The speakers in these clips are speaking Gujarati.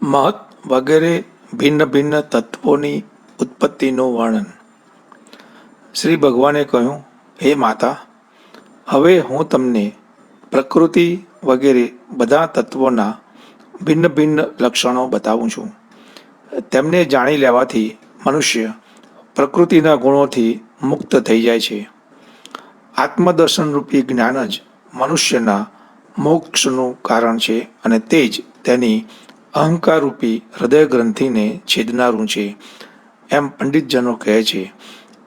મહત વગેરે ભિન્ન ભિન્ન તત્વોની ઉત્પત્તિનું વર્ણન. શ્રી ભગવાને કહ્યું, હે માતા, હવે હું તમને પ્રકૃતિ વગેરે બધા તત્વોના ભિન્ન ભિન્ન લક્ષણો બતાવું છું. તેમને જાણી લેવાથી મનુષ્ય પ્રકૃતિના ગુણોથી મુક્ત થઈ જાય છે. આત્મદર્શનરૂપી જ્ઞાન જ મનુષ્યના મોક્ષનું કારણ છે અને તે જ તેની અહંકારરૂપી હૃદયગ્રંથિને છેદનારું છે, એમ પંડિતજનો કહે છે.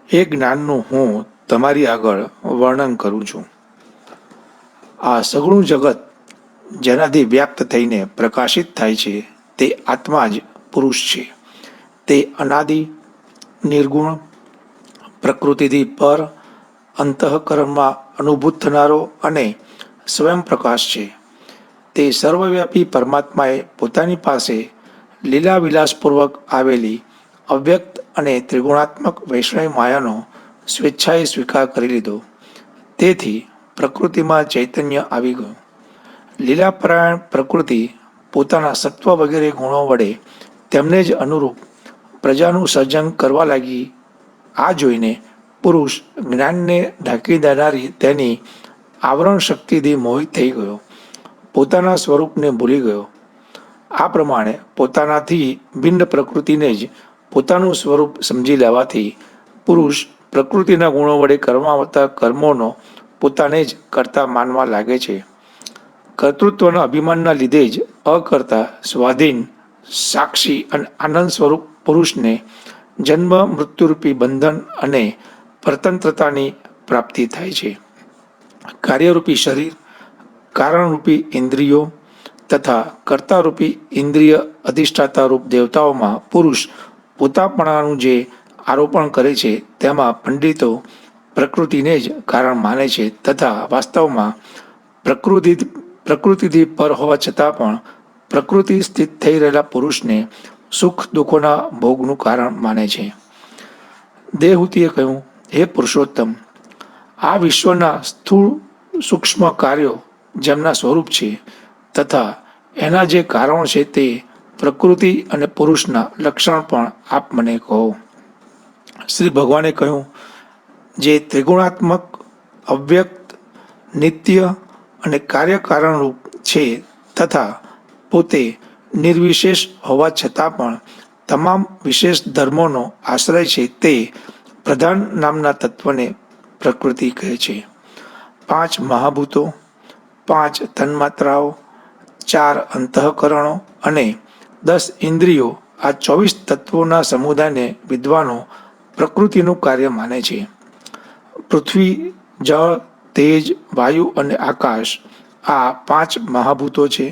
એ જ્ઞાનનું હું તમારી આગળ વર્ણન કરું છું. આ સઘળું જગત જેનાથી વ્યાપ્ત થઈને પ્રકાશિત થાય છે તે આત્મા જ પુરુષ છે. તે અનાદિ, નિર્ગુણ, પ્રકૃતિથી પર, અંતઃકરણમાં અનુભૂત થનારો અને સ્વયં પ્રકાશ છે. તે સર્વવ્યાપી પરમાત્માએ પોતાની પાસે લીલા વિલાસપૂર્વક આવેલી અવ્યક્ત અને ત્રિગુણાત્મક વૈષ્ણવ માયાનો સ્વેચ્છાએ સ્વીકાર કરી લીધો. તેથી પ્રકૃતિમાં ચૈતન્ય આવી ગયું. લીલાપરાયણ પ્રકૃતિ પોતાના સત્વ વગેરે ગુણો વડે તેમને જ અનુરૂપ પ્રજાનું સર્જન કરવા લાગી. આ જોઈને પુરુષ જ્ઞાનને ઢાંકી દેનારી તેની આવરણ શક્તિથી મોહિત થઈ ગયો, પોતાના સ્વરૂપને ભૂલી ગયો. આ પ્રમાણે પોતાનાથી ભિન્ન પ્રકૃતિને જ પોતાનું સ્વરૂપ સમજી લેવાથી પુરુષ પ્રકૃતિના ગુણો વડે કરવામાં આવતા કર્મોનો પોતાને જ કરતા માનવા લાગે છે. કર્તૃત્વના અભિમાનના લીધે જ અકર્તા, સ્વાધીન, સાક્ષી અને આનંદ સ્વરૂપ પુરુષને જન્મ મૃત્યુરૂપી બંધન અને પરતંત્રતાની પ્રાપ્તિ થાય છે. કાર્યરૂપી શરીર, કારણરૂપી ઇન્દ્રિયો તથા કર્તારૂપી ઇન્દ્રિય અધિષ્ઠાતારૂપ દેવતાઓમાં પુરુષ પોતાપણાનું જે આરોપણ કરે છે તેમાં પંડિતો પ્રકૃતિને જ કારણ માને છે તથા વાસ્તવમાં પ્રકૃતિથી પર હોવા છતાં પણ પ્રકૃતિ સ્થિત થઈ રહેલા પુરુષને સુખ દુઃખોના ભોગનું કારણ માને છે. દેવહૂતિએ કહ્યું, હે પુરુષોત્તમ, આ વિશ્વના સ્થૂળ સૂક્ષ્મ કાર્યો જેમના સ્વરૂપ છે તથા એના જે કારણો છે તે પ્રકૃતિ અને પુરુષના લક્ષણ પણ આપ મને કહો. શ્રી ભગવાને કહ્યું, જે ત્રિગુણાત્મક, અવ્યક્ત, નિત્ય અને કાર્યકારણરૂપ છે તથા પોતે નિર્વિશેષ હોવા છતાં પણ તમામ વિશેષ ધર્મોનો આશ્રય છે તે પ્રધાન નામના તત્વને પ્રકૃતિ કહે છે. 5 મહાભૂતો, 5 તન્માત્રાઓ, 4 અંતઃકરણો અને 10 ઇન્દ્રિયો, આ 24 તત્વોના સમુદાયને વિદ્વાનો પ્રકૃતિનું કાર્ય માને છે. પૃથ્વી, જળ, તેજ, વાયુ અને આકાશ, આ 5 મહાભૂતો છે.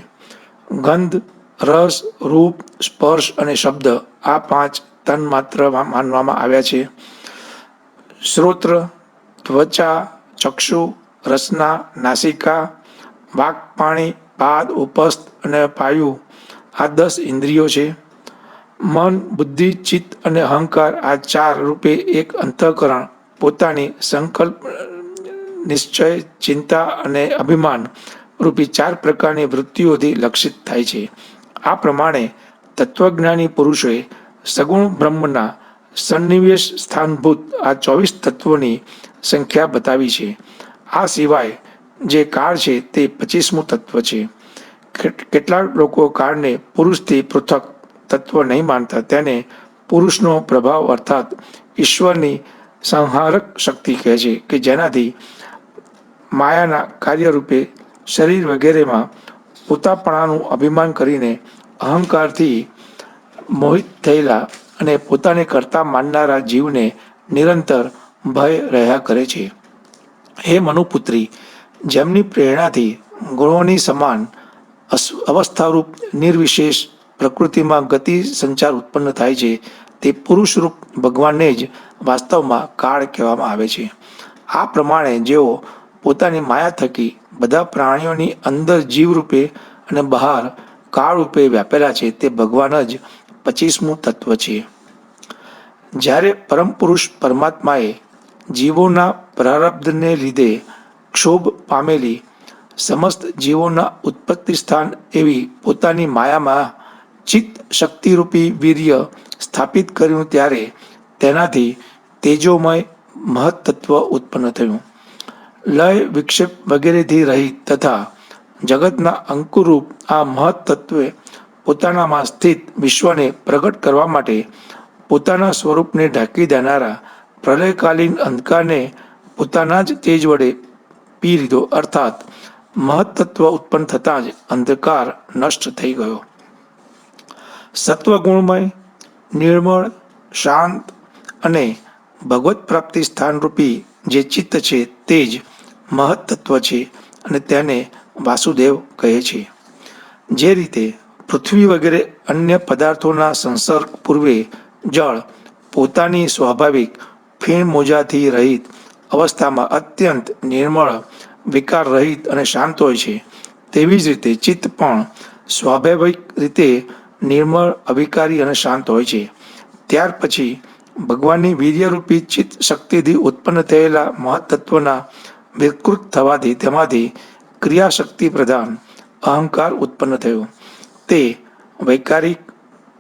ગંધ, રસ, રૂપ, સ્પર્શ અને શબ્દ, આ 5 તન્માત્ર માનવામાં આવ્યા છે. શ્રોત્ર, ત્વચા, ચક્ષુ, રસના, નાસિકા, વાક, પાણી, પાદ, ઉપસ્થ અને પાયુ, આ 10 ઇન્દ્રિયો છે. મન, બુદ્ધિ, ચિત્ત અને અહંકાર, આ 4 રૂપે એક અંતઃકરણ પોતાની સંકલ્પ, નિશ્ચય, ચિંતા અને અભિમાન રૂપી 4 પ્રકારની વૃત્તિઓથી લક્ષિત થાય છે. આ પ્રમાણે તત્વજ્ઞાની પુરુષોએ સગુણ બ્રહ્મના સન્નિવેશ સ્થાનભૂત આ 24 તત્વોની સંખ્યા બતાવી છે. આ સિવાય જે કાળ છે તે 25મું તત્વ છે. કેટલાક લોકો કાળને પુરુષથી પૃથક તત્વ નહીં માનતા તેને પુરુષનો પ્રભાવ અર્થાત ઈશ્વરની સંહારક શક્તિ કહે છે કે જેનાથી માયાના કાર્યરૂપે શરીર વગેરેમાં પોતાપણાનું અભિમાન કરીને અહંકારથી મોહિત થયેલા અને પોતાને કરતા માનનારા જીવને નિરંતર ભય રહ્યા કરે છે. હે મનુપુત્રી, જેમની પ્રેરણાથી ગુણોની સમાન અવસ્થારૂપ નિર્વિશેષ પ્રકૃતિમાં ગતિ સંચાર ઉત્પન્ન થાય છે તે પુરુષરૂપ ભગવાનને જ વાસ્તવમાં કાળ કહેવામાં આવે છે. આ પ્રમાણે જેઓ પોતાની માયા થકી બધા પ્રાણીઓની અંદર જીવરૂપે અને બહાર કાળરૂપે વ્યાપેલા છે તે ભગવાન જ 25મું તત્વ છે. જ્યારે પરમ પુરુષ પરમાત્માએ જીવોના પ્રારબ્ધને લીધે ક્ષોભ પામેલી સમસ્ત જીવોના ઉત્પત્તિ સ્થાન એવી પોતાની માયામાં ચિત્ત શક્તિરૂપી વીર્ય સ્થાપિત કર્યું ત્યારે તેનાથી તેજોમય મહત્તત્વ ઉત્પન્ન થયું. લય વિક્ષેપ વગેરેથી રહિત તથા જગતના અંકુરૂપ આ મહત્તત્વે પોતાનામાં સ્થિત વિશ્વને પ્રગટ કરવા માટે પોતાના સ્વરૂપને ઢાંકી દેનારા પ્રલયકાલીન અંધકારને પોતાના જ તેજ વડે પી લીધો, અર્થાત મહત્તત્વ ઉત્પન્ન થતાં જ અંધકાર નષ્ટ થઈ ગયો. સત્વગુણમય, નિર્મળ, શાંત અને ભગવત પ્રાપ્તિ સ્થાનરૂપી જે ચિત્ત છે તે જ મહત્તત્વ છે અને તેને વાસુદેવ કહે છે. જે રીતે પૃથ્વી વગેરે અન્ય પદાર્થોના સંસર્ગ પૂર્વે જળ પોતાની સ્વાભાવિક ફીણ મોજાથી રહિત અવસ્થામાં અત્યંત નિર્મળ, વિકાર રહિત અને શાંત હોય છે, તેવી જ રીતે ચિત્ત પણ સ્વાભાવિક રીતે નિર્મળ, અવિકારી અને શાંત હોય છે. ત્યાર પછી ભગવાનની વીર્યરૂપી ચિત્ત શક્તિથી ઉત્પન્ન થયેલા મહત્તત્વના વિકૃત થવાથી તેમાંથી ક્રિયાશક્તિ પ્રધાન અહંકાર ઉત્પન્ન થયો. તે વૈકારિક,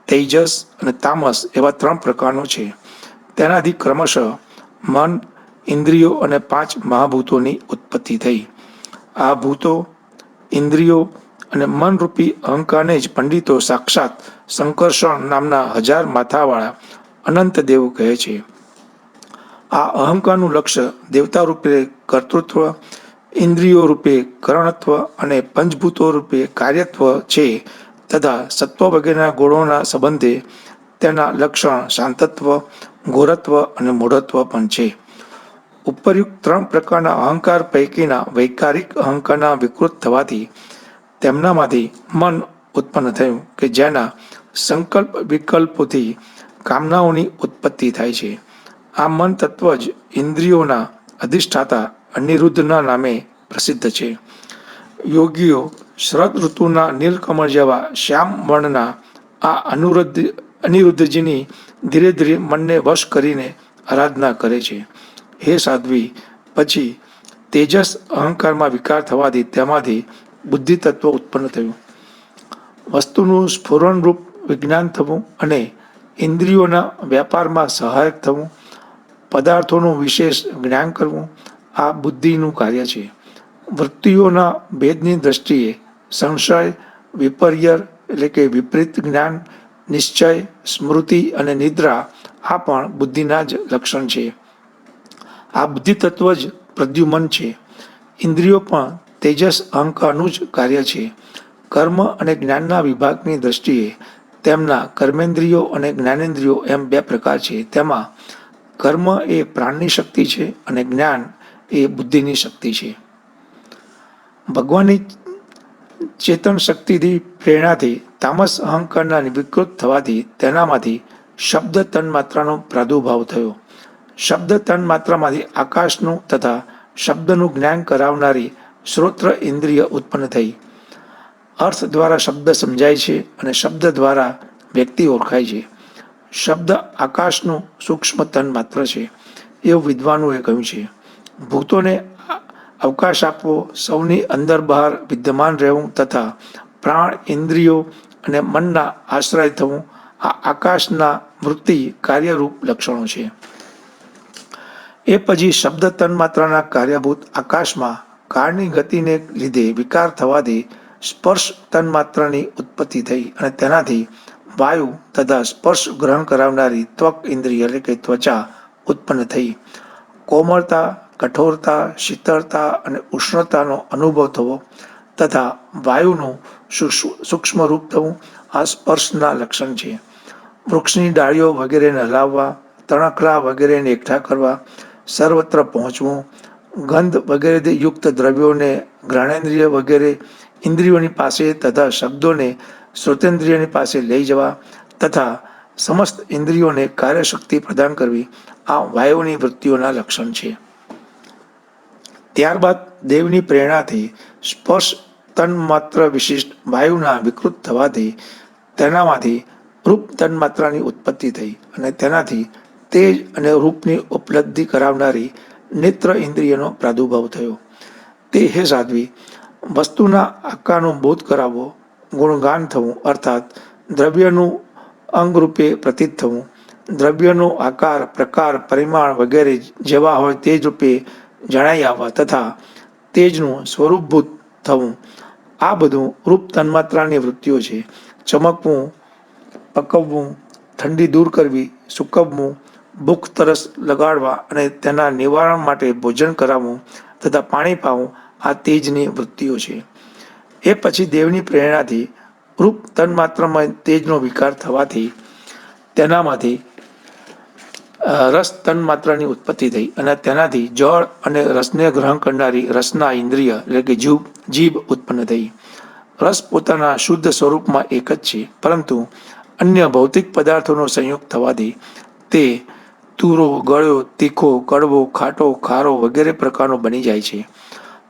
તેજસ અને તામસ એવા 3 પ્રકારનો છે. તેનાથી ક્રમશઃ મન, ઇન્દ્રિયો અને 5 મહાભૂતોની ઉત્પત્તિ થઈ. આ ભૂતો, ઇન્દ્રિયો અને મનરૂપી અહંકારને જ પંડિતો સાક્ષાત સંકર્ષણ નામના 1000 માથાવાળા અનંત દેવ કહે છે. આ અહંકારનું લક્ષ્ય દેવતા રૂપે કર્તૃત્વ, ઇન્દ્રિયો રૂપે કરણત્વ અને પંચભૂતો રૂપે કાર્યત્વ છે તથા સત્વ વગેરેના ગુણોના સંબંધે તેના લક્ષણ શાંતત્વ, ઘોરત્વ અને મૂઢત્વ પણ છે. ઉપરયુક્ત 3 પ્રકારના અહંકાર પૈકીના વૈકારિક અહંકારના વિકૃત થવાથી તેમનામાંથી મન ઉત્પન્ન થયું કે જેના સંકલ્પ વિકલ્પોથી કામનાઓની ઉત્પત્તિ થાય છે. આ મન તત્વ જ ઇન્દ્રિયોના અધિષ્ઠાતા અનિરુદ્ધના નામે પ્રસિદ્ધ છે. યોગીઓ શરદ ઋતુના નીલકમળ જેવા શ્યામ વર્ણના આ અનિરુદ્ધજીની ધીરે ધીરે મનને વશ કરીને આરાધના કરે છે. હે સાધ્વી, પછી તેજસ અહંકારમાં વિકાર થવાથી તેમાંથી બુદ્ધિ તત્વ ઉત્પન્ન થયું. વસ્તુનું સ્ફુરણરૂપ વિજ્ઞાન થવું અને ઇન્દ્રિયોના વ્યાપારમાં સહાયક થવું, પદાર્થોનું વિશેષ જ્ઞાન કરવું, આ બુદ્ધિનું કાર્ય છે. વૃત્તિઓના ભેદની દ્રષ્ટિએ સંશય, વિપર્ય એટલે કે વિપરીત જ્ઞાન, નિશ્ચય, સ્મૃતિ અને નિદ્રા આ પણ બુદ્ધિના જ લક્ષણ છે. આ બુદ્ધિ તત્વ જ પ્રદ્યુમન છે. ઇન્દ્રિયો પણ તેજસ અહંકારનું જ કાર્ય છે. કર્મ અને જ્ઞાનના વિભાગની દ્રષ્ટિએ તેમના કર્મેન્દ્રિયો અને જ્ઞાનેન્દ્રિયો એમ 2 પ્રકાર છે. તેમાં કર્મ એ પ્રાણની શક્તિ છે અને જ્ઞાન એ બુદ્ધિની શક્તિ છે. ભગવાનની ચેતન શક્તિથી પ્રેરણાથી તામસ અહંકારના વિકૃત થવાથી તેનામાંથી શબ્દ તન્માત્રાનો પ્રાદુર્ભાવ થયો. શબ્દ તન્માત્રામાંથી આકાશનું તથા શબ્દનું જ્ઞાન કરાવનારી શ્રોત્ર ઇન્દ્રિય ઉત્પન્ન થઈ. અર્થ દ્વારા શબ્દ સમજાય છે અને શબ્દ દ્વારા વ્યક્તિ ઓળખાય છે. શબ્દ આકાશનું સૂક્ષ્મ તન્માત્ર છે એવું વિદ્વાનોએ કહ્યું છે. ભૂતોને અવકાશ આપવો, સૌની અંદર બહાર વિદ્યમાન રહેવું તથા પ્રાણ, ઇન્દ્રિયો અને મનના આશ્રય થવું આ આકાશના વૃત્તિ કાર્યરૂપ લક્ષણો છે. એ પછી શબ્દ તન્માત્રાના કાર્યભૂત આકાશમાં કાળની ગતિને લીધે વિકાર થવાથી સ્પર્શ તન્માત્રાની ઉત્પત્તિ થઈ અને તેનાથી વાયુ તથા સ્પર્શ ગ્રહણ કરાવનારી ત્વક ઇન્દ્રિય એટલે કે ત્વચા ઉત્પન્ન થઈ. કોમળતા, કઠોરતા, શીતળતા અને ઉષ્ણતાનો અનુભવ થવો તથા વાયુનું સૂક્ષ્મ રૂપ થવું આ સ્પર્શના લક્ષણ છે. વૃક્ષની ડાળીઓ વગેરેને હલાવવા, તણખલા વગેરેને એકઠા કરવા, સર્વત્ર પહોંચવું, ગંધ વગેરેથી યુક્ત દ્રવ્યોને ઘ્રાણેન્દ્રિય વગેરે ઇન્દ્રિયોની પાસે તથા શબ્દોને શ્રોતેન્દ્રિયની પાસે લઈ જવા તથા સમસ્ત ઇન્દ્રિયોને કાર્યશક્તિ પ્રદાન કરવી આ વાયુની વૃત્તિઓના લક્ષણ છે. ત્યારબાદ દેવની પ્રેરણાથી સ્પર્શ તન્માત્ર વિશિષ્ટ વાયુના વિકૃત થવાથી તેનામાંથી રૂપ તન્માત્રાની ઉત્પત્તિ થઈ અને તેનાથી તેજ અને રૂપની ઉપલબ્ધિ કરાવનારી નેત્ર ઇન્દ્રિયનો પ્રાદુર્ભાવ થયો. તે હે સાધ્વી, વસ્તુના આકારનો બોધ કરાવવો, ગુણગાન થવું અર્થાત દ્રવ્યનું અંગરૂપે પ્રતીત થવું, દ્રવ્યનો આકાર, પ્રકાર, પરિમાણ વગેરે જેવા હોય તે જ રૂપે જણાઈ આવવા તથા તેજનું સ્વરૂપભૂત થવું, આ બધું રૂપ તન્માત્રાની વૃત્તિઓ છે. ચમકવું, પકવવું, ઠંડી દૂર કરવી, સૂકવવું, ભૂખ તરસ લગાડવા અને તેના નિવારણ માટે ભોજન કરાવવું તથા પાણી પાવું, આ તેજની વૃત્તિઓ છે. એ પછી દેવની પ્રેરણાથી રૂપ તન્માત્રામાં તેજનો વિકાર થવાથી તેનામાંથી રસ તન્માત્રાની ઉત્પત્તિ થઈ અને તેનાથી જળ અને રસને ગ્રહણ કરનારી રસના ઇન્દ્રિય એટલે કે જીભ ઉત્પન્ન થઈ. રસ પોતાના શુદ્ધ સ્વરૂપમાં એક જ છે, પરંતુ અન્ય ભૌતિક પદાર્થોનો સંયોગ થવાથી તે તુરો, ગળ્યો, તીખો, કડવો, ખાટો, ખારો વગેરે પ્રકારનો બની જાય છે.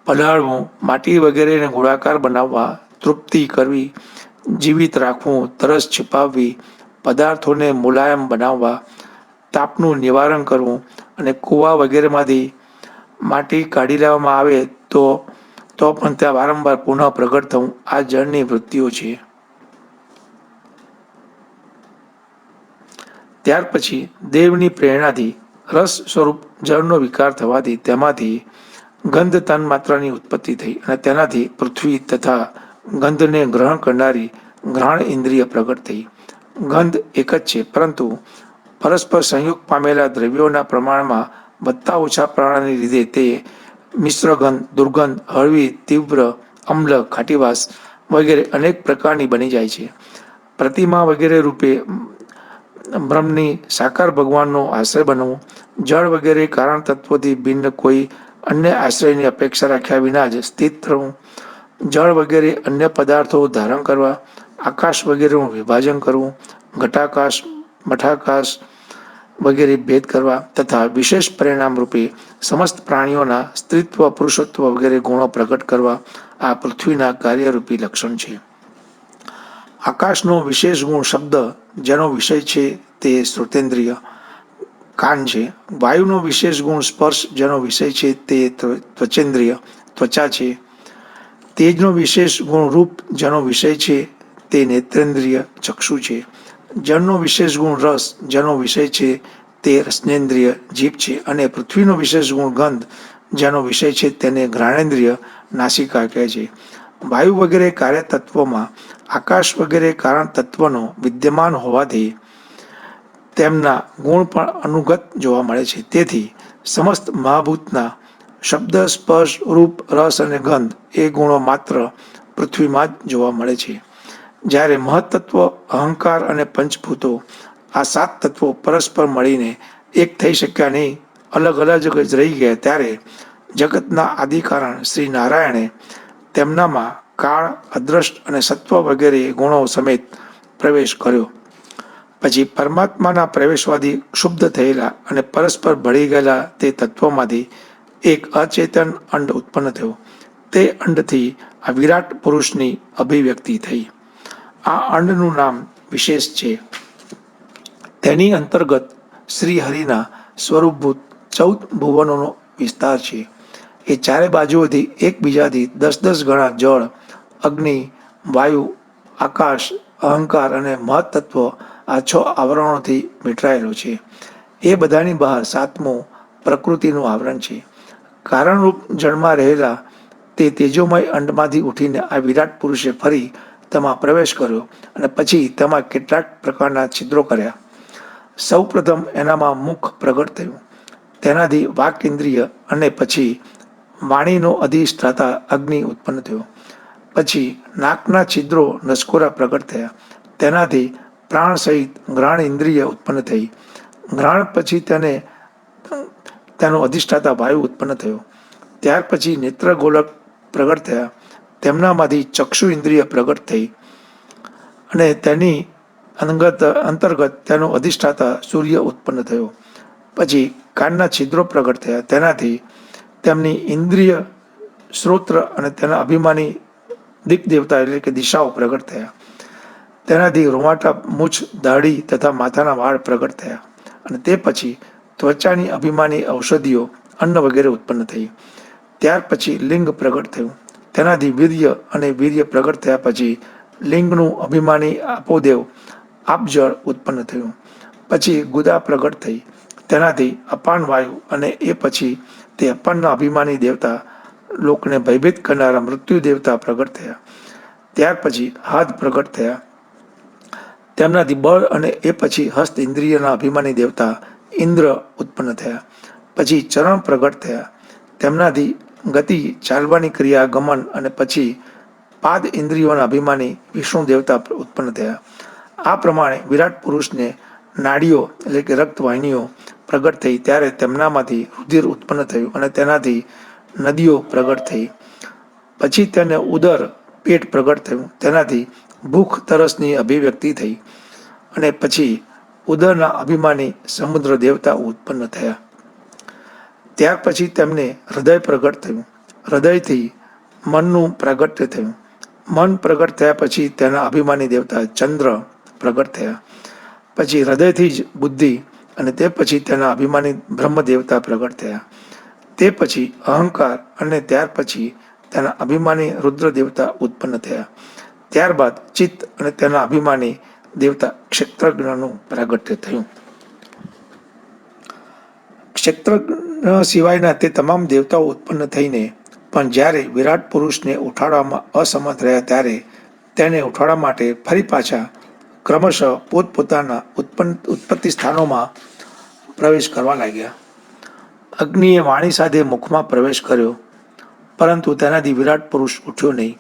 પલાળવું, માટી વગેરેને ગોળાકાર બનાવવા, તૃપ્તિ કરવી, જીવિત રાખવું, તરસ छिपाવવી, પદાર્થોને મુલાયમ બનાવવા, તાપનું નિવારણ કરવું અને કૂવા વગેરેમાંથી માટી કાઢી લેવામાં આવે તો પણ ત્યાં વારંવાર પુનઃ પ્રગટ થવું, આ જળની વૃત્તિઓ છે. ત્યાર પછી દેવની પ્રેરણાથી રસ સ્વરૂપ જળનો વિકાર થવાથી તેમાંથી ગંધ તન્માત્રાની ઉત્પત્તિ થઈ અને તેનાથી પૃથ્વી તથા ગંધને ગ્રહણ કરનારી ઘ્રાણ ઇન્દ્રિય પ્રગટ થઈ. ગંધ એક જ છે, પરંતુ પરસ્પર સંયોગ પામેલા દ્રવ્યોના પ્રમાણમાં વધતા ઓછા પ્રમાણને લીધે તે મિશ્રગંધ, દુર્ગંધ, હળવી, તીવ્ર, અમ્લ, ખાટીવાસ વગેરે અનેક પ્રકારની બની જાય છે. પ્રતિમા વગેરે રૂપે બ્રહ્મની સાકાર ભગવાનનો આશ્રય બનવું, જળ વગેરે કારણ તત્વોથી ભિન્ન કોઈ અન્ય આશ્રયની અપેક્ષા રાખ્યા વિના જ સ્થિત રહેવું, જળ વગેરે અન્ય પદાર્થો ધારણ કરવા, આકાશ વગેરેનું વિભાજન કરવું, ઘટાકાશ, મઠાકાશ વગેરે ભેદ કરવા તથા વિશેષ પરિણામ રૂપે સમસ્ત પ્રાણીઓના સ્ત્રીત્વ, પુરુષત્વ વગેરે ગુણો પ્રગટ કરવા, આ પૃથ્વીના કાર્યરૂપી લક્ષણ છે. આકાશનો વિશેષ ગુણ શબ્દ, જેનો વિષય છે તે શ્રોતેન્દ્રિય કાન છે. વાયુનો વિશેષ ગુણ સ્પર્શ, જેનો વિષય છે તે ત્વચેન્દ્રિય ત્વચા છે. તેજનો વિશેષ ગુણ રૂપ, જેનો વિષય છે તે નેત્રેન્દ્રિય ચક્ષુ છે. જળનો વિશેષ ગુણ રસ, જેનો વિષય છે તે રસનેન્દ્રિય જીભ છે. અને પૃથ્વીનો વિશેષ ગુણ ગંધ, જેનો વિષય છે તેને ઘ્રાણેન્દ્રિય નાસિકા કહે છે. વાયુ વગેરે કાર્ય તત્વોમાં આકાશ વગેરે કારણ તત્વનો વિદ્યમાન હોવાથી તેમના ગુણ પણ અનુગત જોવા મળે છે. તેથી સમસ્ત મહાભૂતના શબ્દ, સ્પર્શ, રૂપ, રસ અને ગંધ એ ગુણો માત્ર પૃથ્વીમાં જ જોવા મળે છે. જ્યારે મહત્તત્વ, અહંકાર અને પંચભૂતો આ 7 તત્વો પરસ્પર મળીને એક થઈ શક્યા નહીં, અલગ અલગ જ રહી ગયા, ત્યારે જગતના આદિકારણ શ્રી નારાયણે તેમનામાં કાળ, અદ્રષ્ટ અને સત્વ વગેરે ગુણો સમેત પ્રવેશ કર્યો. પછી પરમાત્માના પ્રવેશવાદી ક્ષુબ્ધ થયેલા અને પરસ્પર ભળી ગયેલા તે તત્વોમાંથી એક અચેતન અંડ ઉત્પન્ન થયો. તે અંડથી આ વિરાટ પુરુષની અભિવ્યક્તિ થઈ. આ અંડનું નામ વિશેષ છે. તેની અંતર્ગત શ્રી હરિના સ્વરૂપભૂત 14 ભુવનોનો વિસ્તાર છે. એ ચારે બાજુઓથી એકબીજાથી 10-10 ગણા જળ, અગ્નિ, વાયુ, આકાશ, અહંકાર અને મહત્તત્વ આ 6 આવરણોથી મીટરાયેલો છે. એ બધાની બહાર 7મું પ્રકૃતિનું આવરણ છે. કારણરૂપ જળમાં રહેલા તે તેજોમય અંડમાંથી ઉઠીને આ વિરાટ પુરુષે ફરી તેમાં પ્રવેશ કર્યો અને પછી તેમાં કેટલાક પ્રકારના છિદ્રો કર્યા. સૌ પ્રથમ એનામાં મુખ પ્રગટ થયું, તેનાથી વાક ઇન્દ્રિય અને પછી વાણીનો અધિષ્ઠાતા અગ્નિ ઉત્પન્ન થયો. પછી નાકના છિદ્રો નસકોરા પ્રગટ થયા, તેનાથી પ્રાણ સહિત ઘ્રાણ ઇન્દ્રિય ઉત્પન્ન થઈ. ઘ્રાણ પછી તેનો અધિષ્ઠાતા વાયુ ઉત્પન્ન થયો. ત્યાર પછી નેત્ર ગોલક પ્રગટ થયા, તેમનામાંથી ચક્ષુ ઇન્દ્રિય પ્રગટ થઈ અને તેની અંતર્ગત તેનો અધિષ્ઠાતા સૂર્ય ઉત્પન્ન થયો. પછી કાનના છિદ્રો પ્રગટ થયા, તેનાથી તેમની ઇન્દ્રિય, શ્રોત્ર અને તેના અભિમાની દિક્દેવતા એટલે કે દિશાઓ પ્રગટ થયા. તેનાથી રૂંવાટા, મૂછ, દાઢી તથા માથાના વાળ પ્રગટ થયા. અને તે પછી ત્વચાની અભિમાની ઔષધિઓ, અન્ન વગેરે ઉત્પન્ન થઈ. ત્યાર પછી લિંગ પ્રગટ થયું, તેનાથી વીર્ય અને વીર્ય પ્રગટ થયા પછી લિંગનું અભિમાની આપોદેવ આપજળ ઉત્પન્ન થયું. પછી ગુદા પ્રગટ થઈ, તેનાથી અપાન વાયુ, અને એ પછી તે અપાનના અભિમાની દેવતા લોકને ભયભીત કરનારા મૃત્યુ દેવતા પ્રગટ થયા. ત્યાર પછી હાથ પ્રગટ થયા, તેમનાથી બળ, અને એ પછી હસ્ત ઇન્દ્રિયના અભિમાની દેવતા ઇન્દ્ર ઉત્પન્ન થયા. પછી ચરણ પ્રગટ થયા, તેમનાથી ગતિ, ચાલવાની ક્રિયા, ગમન, અને પછી પાદ ઇન્દ્રિયોના અભિમાની વિષ્ણુ દેવતા ઉત્પન્ન થયા. આ પ્રમાણે વિરાટ પુરુષને નાડીઓ એટલે કે રક્તવાહિનીઓ પ્રગટ થઈ, ત્યારે તેમનામાંથી રુધિર ઉત્પન્ન થયું, અને તેનાથી નદીઓ પ્રગટ થઈ. પછી તેને ઉદર પેટ પ્રગટ થયું, તેનાથી ભૂખ તરસની અભિવ્યક્તિ થઈ, અને પછી ઉદરના અભિમાની સમુદ્ર દેવતા ઉત્પન્ન થયા. ત્યાર પછી તેમને હૃદય પ્રગટ થયું, હૃદયથી મનનું પ્રાગટ્ય થયું. મન પ્રગટ થયા પછી તેના અભિમાની દેવતા ચંદ્ર પ્રગટ થયા. પછી હૃદયથી જ બુદ્ધિ, અને તે પછી તેના અભિમાની બ્રહ્મ દેવતા પ્રગટ થયા. તે પછી અહંકાર, અને ત્યાર પછી તેના અભિમાની રુદ્ર દેવતા ઉત્પન્ન થયા. ત્યારબાદ ચિત્ત અને તેના અભિમાની દેવતા ક્ષેત્રજ્ઞનું પ્રાગટ્ય થયું. ક્ષેત્રજ્ઞ સિવાયના તે તમામ દેવતાઓ ઉત્પન્ન થઈને પણ જ્યારે વિરાટ પુરુષને ઉઠાડવામાં અસમર્થ રહ્યા, ત્યારે તેને ઉઠાડવા માટે ફરી પાછા ક્રમશઃ પોતપોતાના ઉત્પત્તિ સ્થાનોમાં પ્રવેશ કરવા લાગ્યા. અગ્નિએ વાણી સાથે મુખમાં પ્રવેશ કર્યો, પરંતુ તેનાથી વિરાટ પુરુષ ઉઠ્યો નહીં.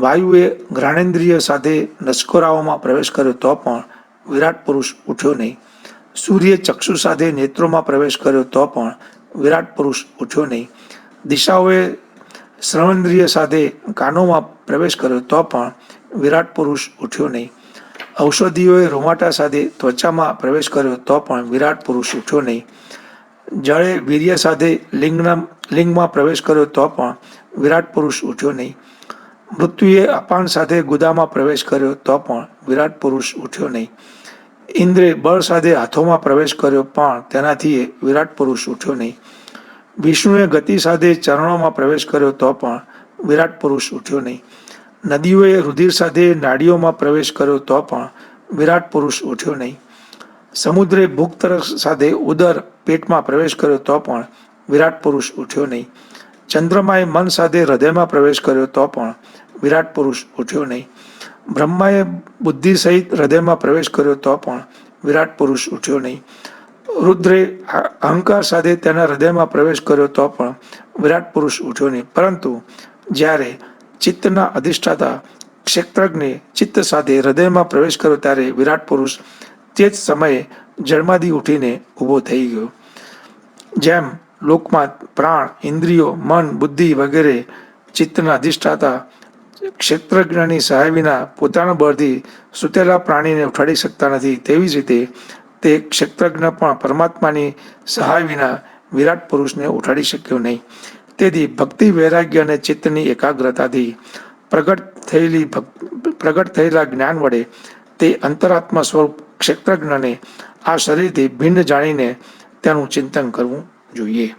વાયુએ ઘ્રાણેન્દ્રિય સાથે નસકોરાઓમાં પ્રવેશ કર્યો, તો પણ વિરાટ પુરુષ ઉઠ્યો નહીં. સૂર્ય ચક્ષુ સાથે નેત્રોમાં પ્રવેશ કર્યો, તો પણ વિરાટ પુરુષ ઉઠ્યો નહીં. દિશાઓએ શ્રવણેન્દ્રિય સાથે કાનોમાં પ્રવેશ કર્યો, તો પણ વિરાટ પુરુષ ઉઠ્યો નહીં. ઔષધિઓએ રૂંવાટા સાથે ત્વચામાં પ્રવેશ કર્યો, તો પણ વિરાટ પુરુષ ઉઠ્યો નહીં. જળે વીર્ય સાથે લિંગમાં પ્રવેશ કર્યો, તો પણ વિરાટ પુરુષ ઉઠ્યો નહીં. મૃત્યુએ અપાન સાથે ગુદામાં પ્રવેશ કર્યો, તો પણ વિરાટ પુરુષ ઉઠ્યો નહીં. ઇન્દ્રે બળ સાથે હાથોમાં પ્રવેશ કર્યો, પણ તેનાથી વિરાટ પુરુષ ઉઠ્યો નહીં. વિષ્ણુએ ગતિ સાથે ચરણોમાં પ્રવેશ કર્યો, તો પણ વિરાટ પુરુષ ઉઠ્યો નહીં. નદીઓએ રુધિર સાથે નાડીઓમાં પ્રવેશ કર્યો, તો પણ વિરાટ પુરુષ ઉઠ્યો નહીં. સમુદ્રે ભૂખ તરસ સાથે ઉદર પેટમાં પ્રવેશ કર્યો, તો પણ વિરાટ પુરુષ ઉઠ્યો નહીં. ચંદ્રમાએ મન સાથે હૃદયમાં પ્રવેશ કર્યો, તો પણ વિરાટ પુરુષ ઉઠ્યો નહીં. બ્રહ્માએ બુદ્ધિ સહિત હૃદયમાં પ્રવેશ કર્યો, તો પણ વિરાટ પુરુષ ઉઠ્યો નહીં. રુદ્રે અહંકાર સાથે તેના હૃદયમાં પ્રવેશ કર્યો, તો પણ વિરાટ પુરુષ ઉઠ્યો નહીં. પરંતુ જ્યારે ચિત્તના અધિષ્ઠાતા ક્ષેત્રજ્ઞે ચિત્ત સાથે હૃદયમાં પ્રવેશ કર્યો, ત્યારે વિરાટ પુરુષ તે જ સમયે જળમાંથી ઉઠીને ઊભો થઈ ગયો. જેમ લોકમાં પ્રાણ, ઇન્દ્રિયો, મન, બુદ્ધિ વગેરે ચિત્તના અધિષ્ઠાતા ક્ષેત્રજ્ઞની સહાય વિના પોતાના બળથી સૂતેલા પ્રાણીને ઉઠાડી શકતા નથી, તેવી જ રીતે તે ક્ષેત્રજ્ઞ પણ પરમાત્માની સહાય વિના વિરાટ પુરુષને ઉઠાડી શક્યો નહીં. તેથી ભક્તિ, વૈરાગ્ય અને ચિત્તની એકાગ્રતાથી પ્રગટ થયેલા જ્ઞાન વડે તે અંતરાત્મા સ્વરૂપ ક્ષેત્રજ્ઞને આ શરીરથી ભિન્ન જાણીને તેનું ચિંતન કરવું જોઈએ.